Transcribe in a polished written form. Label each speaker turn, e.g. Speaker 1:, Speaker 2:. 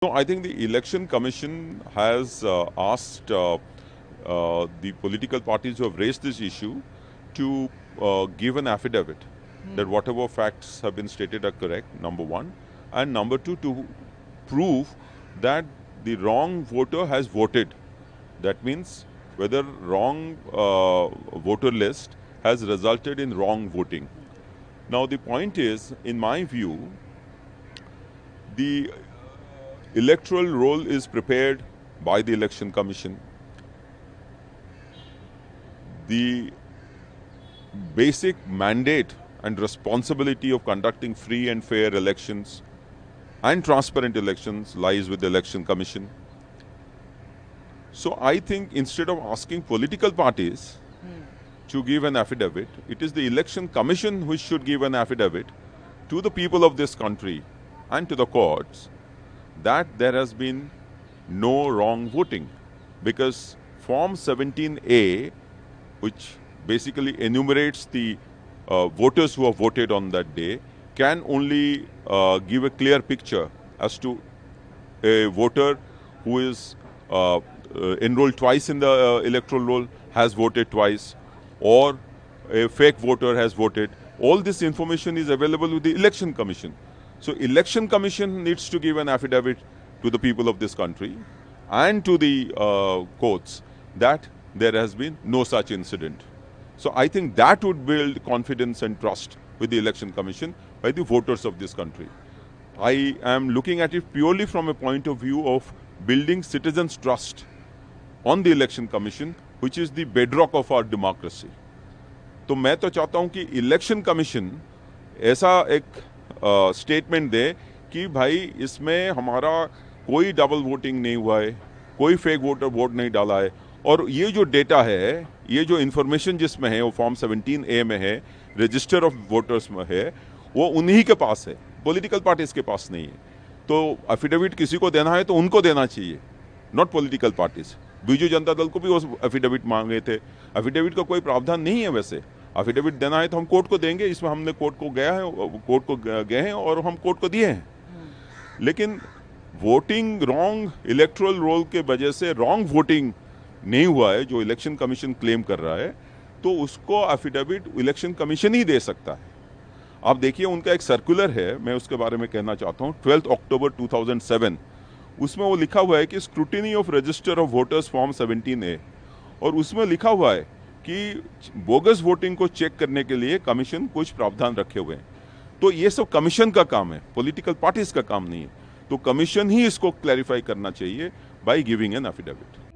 Speaker 1: No, I think the Election Commission has asked the political parties who have raised this issue to give an affidavit that whatever facts have been stated are correct, number one. And number two, to prove that the wrong voter has voted. That means whether wrong voter list has resulted in wrong voting. Now, the point is, in my view, the electoral roll is prepared by the Election Commission. The basic mandate and responsibility of conducting free and fair elections and transparent elections lies with the Election Commission. So I think instead of asking political parties to give an affidavit, it is the Election Commission which should give an affidavit to the people of this country and to the courts that there has been no wrong voting, because Form 17A, which basically enumerates the voters who have voted on that day, can only give a clear picture as to a voter who is enrolled twice in the electoral roll, has voted twice, or a fake voter has voted. All this information is available with the Election Commission. So Election Commission needs to give an affidavit to the people of this country and to the courts that there has been no such incident. So I think that would build confidence and trust with the Election Commission by the voters of this country. I am looking at it purely from a point of view of building citizens' trust on the Election Commission, which is the bedrock of our democracy. तो मैं तो चाहता हूं कि election commission ऐसा एक statement दे कि भाई इसमें हमारा कोई डबल वोटिंग नहीं हुआ है, कोई फेक वोटर वोट नहीं डाला है, और ये जो डेटा है, ये जो इन्फॉर्मेशन जिसमें है वो फॉर्म 17A में है, रजिस्टर ऑफ वोटर्स में है, वो उन्हीं के पास है, पॉलिटिकल पार्टीज के पास नहीं है. तो एफिडेविट किसी को देना है तो उनको देना चाहिए, not political parties. Biju Janata Dal को भी वो एफिडेविट मांगे थे. एफिडेविट का कोई प्रावधान नहीं है वैसे. एफिडेविट देना है तो हम कोर्ट को देंगे, इसमें हमने कोर्ट को गए हैं और हम कोर्ट को दिए हैं. लेकिन वोटिंग रॉन्ग इलेक्टोरल रोल के वजह से रॉन्ग वोटिंग नहीं हुआ है जो इलेक्शन कमीशन क्लेम कर रहा है, तो उसको एफिडेविट इलेक्शन कमीशन ही दे सकता है. आप देखिए उनका एक सर्कुलर है, मैं उसके बारे में कहना चाहता हूँ, 12 अक्टूबर 2007. उसमें वो लिखा हुआ है कि scrutiny of register of voters form 17A, और उसमें लिखा हुआ है कि बोगस वोटिंग को चेक करने के लिए कमीशन कुछ प्रावधान रखे हुए हैं. तो ये सब कमीशन का काम है, पॉलिटिकल पार्टीज का काम नहीं है. तो कमीशन ही इसको क्लैरिफाई करना चाहिए बाय गिविंग एन एफिडेविट.